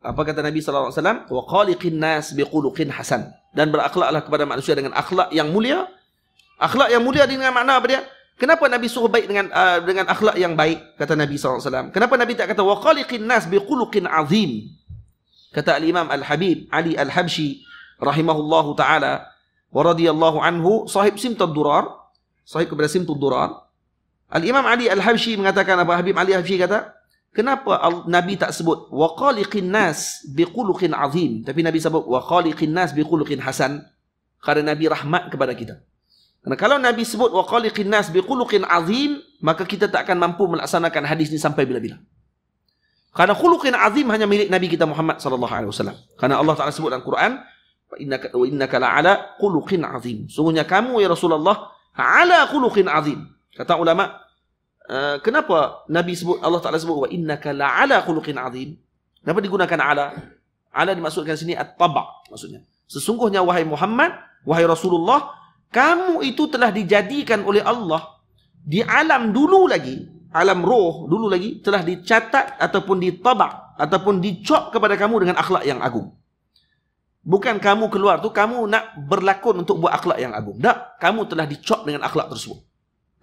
Apa kata Nabi SAW? Wa khaliqin nas biquluqin hasan. Dan berakhlaklah kepada manusia dengan akhlak yang mulia. Akhlak yang mulia dengan makna apa dia? Kenapa Nabi suruh baik dengan akhlak yang baik? Kata Nabi SAW. Kenapa Nabi tak kata wa khaliqin nas biquluqin azim? Kata Al-Imam Al-Habib Ali Al-Habshi rahimahullahu ta'ala wa radiyallahu anhu, sahib Simtud Durar, sahib kepada Simtud Durar. Al-Imam Ali Al-Habshi mengatakan apa? Habib Ali Al-Habshi kata, kenapa Nabi tak sebut wa khaliqin nas biquluqin azim, tapi Nabi sebut wa khaliqin nas biquluqin hasan? Kerana Nabi rahmat kepada kita. Karena kalau Nabi sebut wa khaliqin nas biquluqin azim, maka kita tak akan mampu melaksanakan hadis ni sampai bila-bila. Karena khuluqin azim hanya milik Nabi kita Muhammad sallallahu alaihi wasallam. Karena Allah Taala sebut dalam Quran, wa innaka la'ala khuluqin azim. Sungguhnya kamu ya Rasulullah ala khuluqin azim. Kata ulama, kenapa Nabi sebut, Allah Taala sebut wa innaka la'ala khuluqin azim? Kenapa digunakan ala? Ala dimaksudkan sini at-taba', maksudnya. Sesungguhnya wahai Muhammad, wahai Rasulullah, kamu itu telah dijadikan oleh Allah di alam dulu lagi, alam roh dulu lagi, telah dicatat ataupun ditabak ataupun dicok kepada kamu dengan akhlak yang agung. Bukan kamu keluar tu kamu nak berlakon untuk buat akhlak yang agung. Tak, kamu telah dicok dengan akhlak tersebut.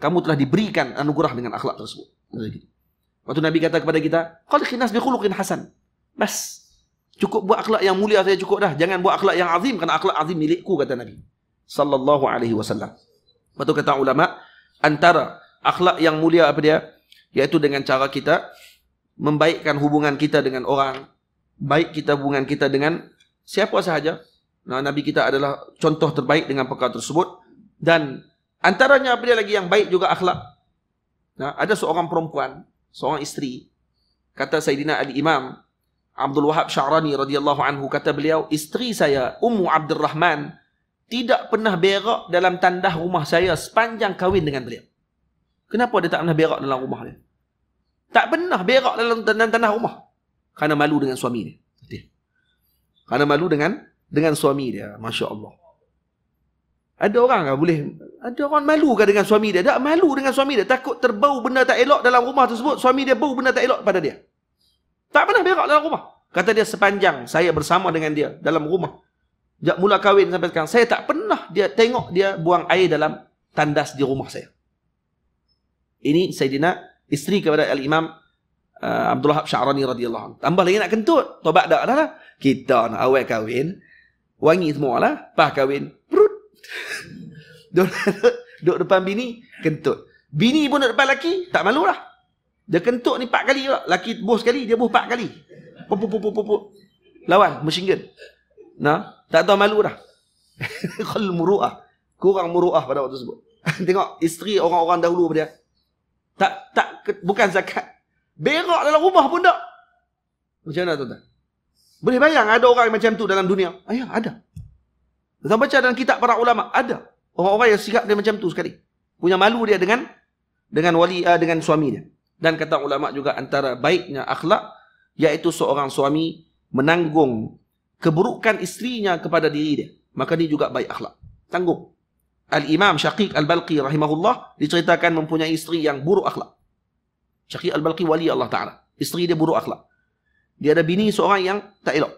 Kamu telah diberikan anugerah dengan akhlak tersebut. Waktu Nabi kata kepada kita, khaliqin nas bi khuluqin hasan. Bas, cukup buat akhlak yang mulia saja cukup dah. Jangan buat akhlak yang azim, kerana akhlak azim milikku, kata Nabi sallallahu alaihi wasallam. Betul kata ulama, antara akhlak yang mulia apa dia? Iaitu dengan cara kita membaikkan hubungan kita dengan orang, baik kita hubungan kita dengan siapa sahaja. Nah, Nabi kita adalah contoh terbaik dengan perkara tersebut. Dan antaranya apa dia lagi yang baik juga akhlak. Nah, ada seorang perempuan, seorang isteri, kata Sayyidina Al-Imam Abdul Wahab Sya'rani radhiyallahu anhu, kata beliau, isteri saya Ummu Abdul Rahman tidak pernah berak dalam tandah rumah saya sepanjang kahwin dengan beliau. Kenapa dia tak pernah berak dalam rumah dia? Tak pernah berak dalam tanah rumah. Kerana malu dengan suami dia. Kerana malu dengan suami dia. Masya Allah. Ada orang kan boleh, ada orang malu kan dengan suami dia? Tak malu dengan suami dia. Takut terbau benda tak elok dalam rumah tersebut. Suami dia bau benda tak elok pada dia. Tak pernah berak dalam rumah. Kata dia, sepanjang saya bersama dengan dia dalam rumah, sejak mula kahwin sampai sekarang, saya tak pernah dia tengok dia buang air dalam tandas di rumah saya. Ini Sayyidina isteri kepada Al-Imam Abdul Wahab Sya'rani radhiyallahu anhu. Tambah lagi nak kentut, tobat dah lah. Kita nak awal kahwin, wangi semua lah. Pas kahwin, perut. Duduk depan bini, kentut. Bini pun duduk depan laki, tak malu lah. Dia kentut ni 4 kali lah. Laki buh sekali, dia buh 4 kali. Pupuk. Lawan, machine gun. Nah, tak tahu malu dah. Khul muru'ah. Kurang muru'ah pada waktu tersebut. Tengok isteri orang-orang dahulu dia. Bukan zakat. Berak dalam rumah pun tak. Macam mana tuan-tuan? Boleh bayang ada orang macam tu dalam dunia? Ya, ada. Kita baca dalam kitab para ulama, ada. Orang-orang yang sikap dia macam tu sekali. Punya malu dia dengan dengan suami dia. Dan kata ulama juga antara baiknya akhlak, iaitu seorang suami menanggung keburukan isterinya kepada diri dia. Maka dia juga baik akhlak. Tanggung. Al-Imam Syaqiq Al-Balqi rahimahullah diceritakan mempunyai isteri yang buruk akhlak. Syaqiq Al-Balqi wali Allah Ta'ala. Isteri dia buruk akhlak. Dia ada bini seorang yang tak elok.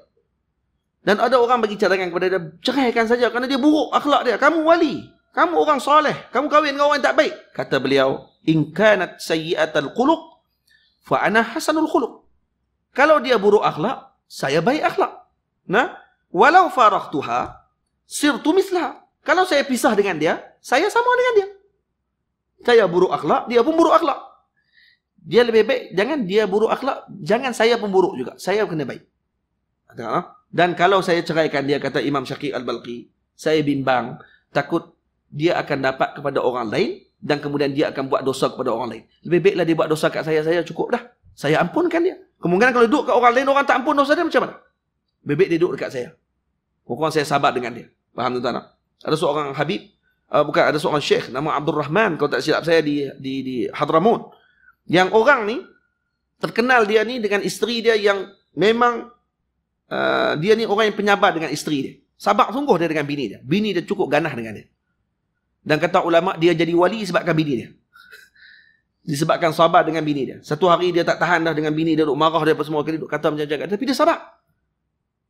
Dan ada orang bagi cadangan kepada dia, ceraikan saja kerana dia buruk akhlak dia. Kamu wali. Kamu orang soleh. Kamu kahwin dengan orang yang tak baik. Kata beliau, in kanat sayyi'atal khuluq fa ana hasanul khuluq. Kalau dia buruk akhlak, saya baik akhlak. Nah, walau faraghtuha sirtu mislaha. Kalau saya pisah dengan dia, saya sama dengan dia. Saya buruk akhlak, dia pun buruk akhlak. Dia lebih baik, jangan dia buruk akhlak, jangan saya pun buruk juga. Saya kena baik. Dan kalau saya ceraikan dia, kata Imam Syaqiq Al-Balqi, saya bimbang, takut dia akan dapat kepada orang lain, dan kemudian dia akan buat dosa kepada orang lain. Lebih baiklah dia buat dosa kat saya cukup dah. Saya ampunkan dia. Kemungkinan kalau duduk kat orang lain, orang tak ampun dosa dia, macam mana? Lebih baik dia duduk dekat saya. Pokoknya saya sabar dengan dia. Faham tuan-tuan? Ada seorang Habib, ada seorang Syekh nama Abdul Rahman, kalau tak silap saya, di Hadramut. Yang orang ni terkenal dia ni dengan isteri dia yang memang dia ni orang yang penyabar dengan isteri dia. Sabar sungguh dia dengan bini dia. Bini dia cukup ganah dengan dia. Dan kata ulama, dia jadi wali sebabkan bini dia. Disebabkan sabar dengan bini dia. Satu hari dia tak tahan dah dengan bini dia, duduk marah dia apa semua kali, duduk kata macam-macam. Tapi dia sabar.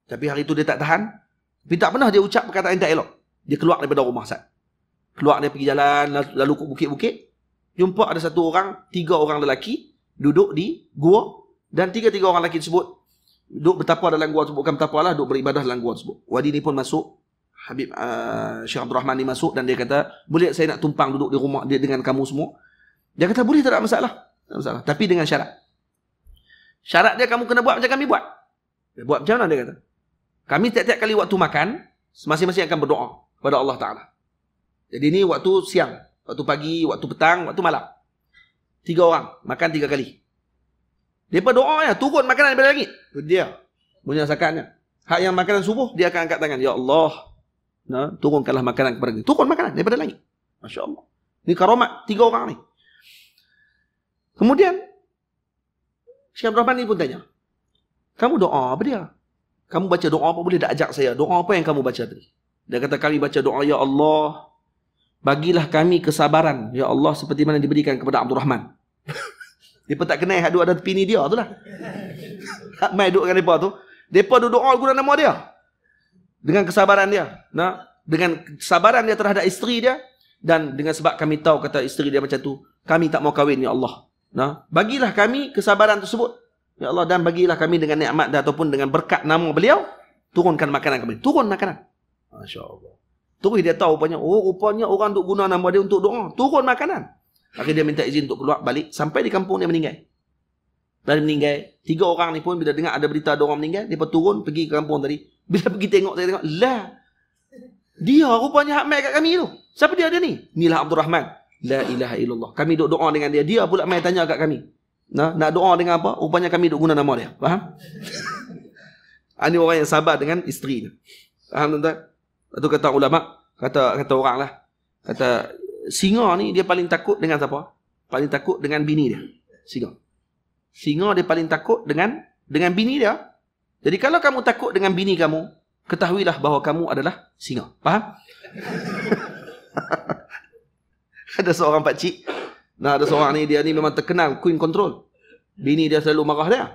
Tapi hari itu dia tak tahan. Tapi tak pernah dia ucap perkataan tak elok. Dia keluar daripada rumah Sa'ad. Keluar, dia pergi jalan, lalu ke bukit-bukit. Jumpa ada 3 orang lelaki duduk di gua, dan 3 orang lelaki tersebut duduk bertapa dalam gua tersebut. Bukan bertapa lah, duduk beribadah dalam gua tersebut. Wadi ni pun masuk. Habib Syekh Abdul Rahman ni masuk, dan dia kata, boleh saya nak tumpang duduk di rumah dia dengan kamu semua? Dia kata, boleh, tak ada masalah. Tak masalah. Tapi dengan syarat. Syarat dia, kamu kena buat macam kami buat. Dia buat macam mana dia kata? Kami tiap-tiap kali waktu makan, masing-masing akan berdoa kepada Allah Ta'ala. Jadi ni waktu siang, waktu pagi, waktu petang, waktu malam. 3 orang, makan 3 kali. Dia berdoa ya, turun makanan daripada langit. Dia punya zakatnya. Hak yang makanan subuh, dia akan angkat tangan. Ya Allah, turunkanlah makanan kepada kami. Turun makanan daripada langit. Masya Allah. Ini karamat 3 orang ni. Kemudian, Syekh Abdul Rahman ni pun tanya, kamu doa apa dia? Kamu baca doa apa, boleh tak ajak saya? Doa apa yang kamu baca tadi? Dia kata, kami baca doa, Ya Allah, bagilah kami kesabaran, Ya Allah, seperti mana diberikan kepada Abdul Rahman. Dia pun tak kenal hak duduk ada tepi ni dia tu lah. Hak mai duduk dengan mereka tu. Mereka duduk doa guna nama dia. Dengan kesabaran dia. Dengan kesabaran dia terhadap isteri dia. Dan dengan sebab kami tahu, kata isteri dia macam tu, kami tak mau kahwin, Ya Allah. Bagilah kami kesabaran tersebut, Ya Allah, dan bagilah kami dengan nikmat ataupun dengan berkat nama beliau, turunkan makanan kami. Turun makanan. Masya Allah. Terus dia tahu rupanya, rupanya orang duk guna nama dia untuk doa. Turun makanan. Akhirnya dia minta izin untuk keluar balik. Sampai di kampung dia meninggal. Dan dia meninggal. 3 orang ni pun bila dengar ada berita ada orang meninggal, dia pun turun pergi ke kampung tadi. Bila pergi tengok, saya tengok, lah, dia rupanya hak mai kat kami tu. Siapa dia ni? Inilah Abdul Rahman. La ilaha illallah. Kami duk doa dengan dia. Dia pula mai tanya kat kami. Nak doa dengan apa? Rupanya kami duk guna nama dia. Faham? Ini orang yang sabar dengan isteri. Faham tuan-tuan? Itu kata ulama, kata orang lah. Kata, singa ni dia paling takut dengan siapa? Paling takut dengan bini dia. Singa dia paling takut dengan bini dia. Jadi kalau kamu takut dengan bini kamu, ketahuilah bahawa kamu adalah singa. Faham? Ada seorang pakcik. Ada seorang ni, dia ni memang terkenal queen control. Bini dia selalu marah dia.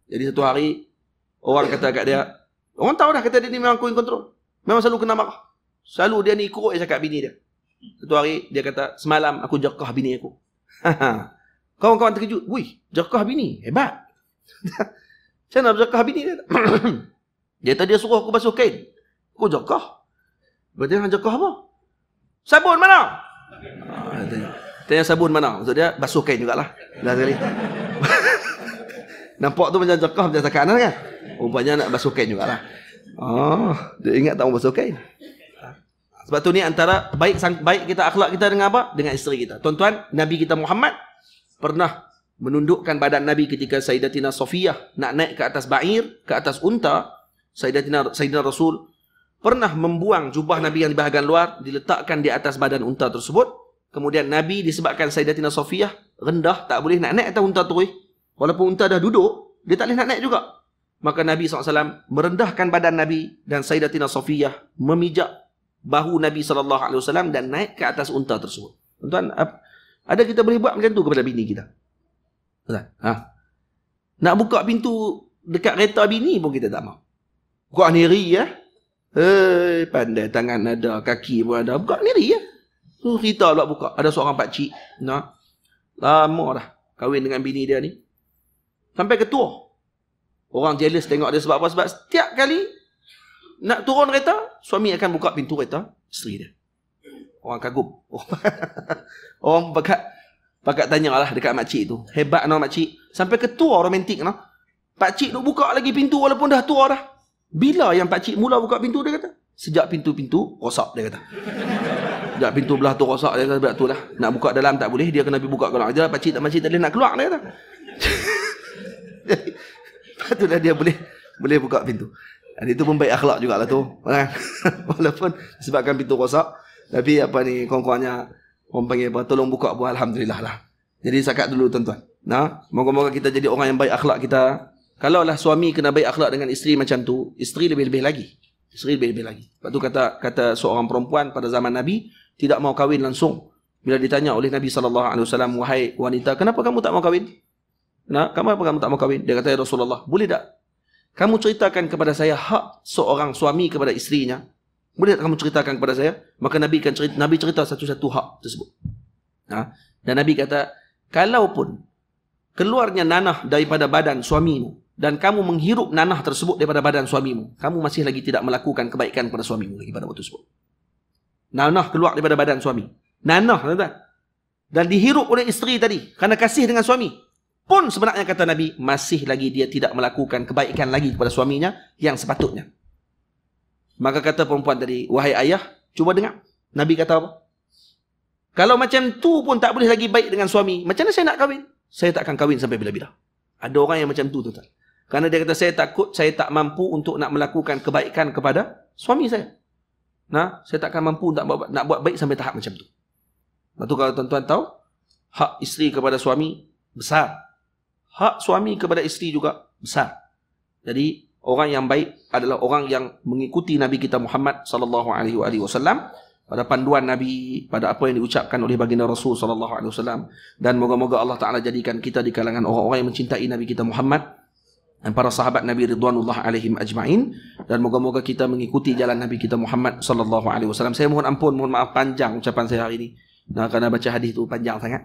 Jadi satu hari, orang kata kat dia, orang tahu dah kata dia ni memang queen control. Memang selalu kena marah. Selalu dia ni ikut cakap bini dia. Satu hari, dia kata, semalam aku jerkah bini aku. Kawan-kawan terkejut. Wih, jerkah bini? Hebat. Macam mana jerkah bini dia? Dia tadi suruh aku basuh kain. Aku jerkah. Berarti dia jerkah apa? Sabun mana? Tanya sabun mana? Maksud dia, basuh kain jugalah. Dah sekali. Nampak tu macam jerkah, macam tekanan kan? Rupanya nak basuh kain jugalah. Dia ingat tak mau basuh kain. Sebab tu ni antara baik kita, akhlak kita dengan apa? Dengan isteri kita. Tuan-tuan, Nabi kita Muhammad pernah menundukkan badan Nabi ketika Sayyidatina Safiyah nak naik ke atas ba'ir, ke atas unta. Sayyidina Rasul pernah membuang jubah Nabi yang di bahagian luar, diletakkan di atas badan unta tersebut. Kemudian Nabi disebabkan Sayyidatina Safiyah rendah, tak boleh nak naik atas unta tu. Walaupun unta dah duduk, dia tak boleh nak naik juga. Maka Nabi SAW merendahkan badan Nabi, dan Sayyidatina Safiyah memijak bahu Nabi SAW dan naik ke atas unta tersebut. Tuan-tuan, ada kita boleh buat macam tu kepada bini kita? Nak buka pintu dekat kereta bini pun kita tak mahu. Buka niri ya. Pandai, tangan ada, kaki pun ada. Buka niri ya. Tu kita pula buka. Ada seorang pakcik, lama dah kahwin dengan bini dia ni. Sampai ketua. Orang jealous tengok dia sebab apa? Sebab setiap kali nak turun kereta, suami akan buka pintu kereta isteri dia. Orang kagum. Orang pakat tanyalah dekat makcik tu. Hebat makcik. Sampai ketua romantik pakcik duk buka lagi pintu walaupun dah tua dah. Bila yang pakcik mula buka pintu, dia kata? Sejak pintu-pintu rosak, dia kata. Sejak pintu belah tu rosak, dia kata, sebab tu lah. Nak buka dalam tak boleh, dia kena pergi buka dalam. Aja pakcik tak boleh nak keluar, dia kata. Lepas tu dah dia boleh buka pintu. Dan itu pun baik akhlak jugalah tu. Walaupun sebabkan pintu rosak, tapi apa ni, kawan-kawannya orang panggil apa, tolong buka pun alhamdulillah lah. Jadi sakat dulu tuan-tuan. Moga-moga kita jadi orang yang baik akhlak kita. Kalaulah suami kena baik akhlak dengan isteri macam tu, isteri lebih-lebih lagi. Isteri lebih-lebih lagi. Lepas tu kata seorang perempuan pada zaman Nabi, tidak mau kahwin langsung. Bila ditanya oleh Nabi SAW, wahai wanita, kenapa kamu tak mau kahwin? Kenapa kamu tak mau kahwin? Dia kata, ya Rasulullah, boleh tak kamu ceritakan kepada saya hak seorang suami kepada isterinya. Boleh tak kamu ceritakan kepada saya? Maka Nabi cerita satu-satu hak tersebut. Dan Nabi kata, kalaupun keluarnya nanah daripada badan suamimu dan kamu menghirup nanah tersebut daripada badan suamimu, kamu masih lagi tidak melakukan kebaikan kepada suamimu lagi pada waktu tersebut. Nanah keluar daripada badan suami. Nanah, tuan-tuan. Dan dihirup oleh isteri tadi kerana kasih dengan suami. Pun sebenarnya kata Nabi, masih lagi dia tidak melakukan kebaikan lagi kepada suaminya yang sepatutnya. Maka kata perempuan tadi, wahai ayah, cuba dengar. Nabi kata apa? Kalau macam tu pun tak boleh lagi baik dengan suami, macam mana saya nak kahwin? Saya tak akan kahwin sampai bila-bila. Ada orang yang macam tu, tuan-tuan. Kerana dia kata, saya takut, saya tak mampu untuk nak melakukan kebaikan kepada suami saya. Saya tak akan mampu nak buat baik sampai tahap macam tu. Lepas tu kalau tuan-tuan tahu, hak isteri kepada suami besar. Hak suami kepada isteri juga besar. Jadi, orang yang baik adalah orang yang mengikuti Nabi kita Muhammad sallallahu alaihi wasallam pada panduan Nabi, pada apa yang diucapkan oleh baginda Rasul sallallahu alaihi wasallam, dan moga-moga Allah Taala jadikan kita di kalangan orang-orang yang mencintai Nabi kita Muhammad dan para sahabat Nabi ridwanullah alaihim ajma'in, dan moga-moga kita mengikuti jalan Nabi kita Muhammad sallallahu alaihi wasallam. Saya mohon ampun, mohon maaf panjang ucapan saya hari ini. Kerana baca hadis itu panjang sangat.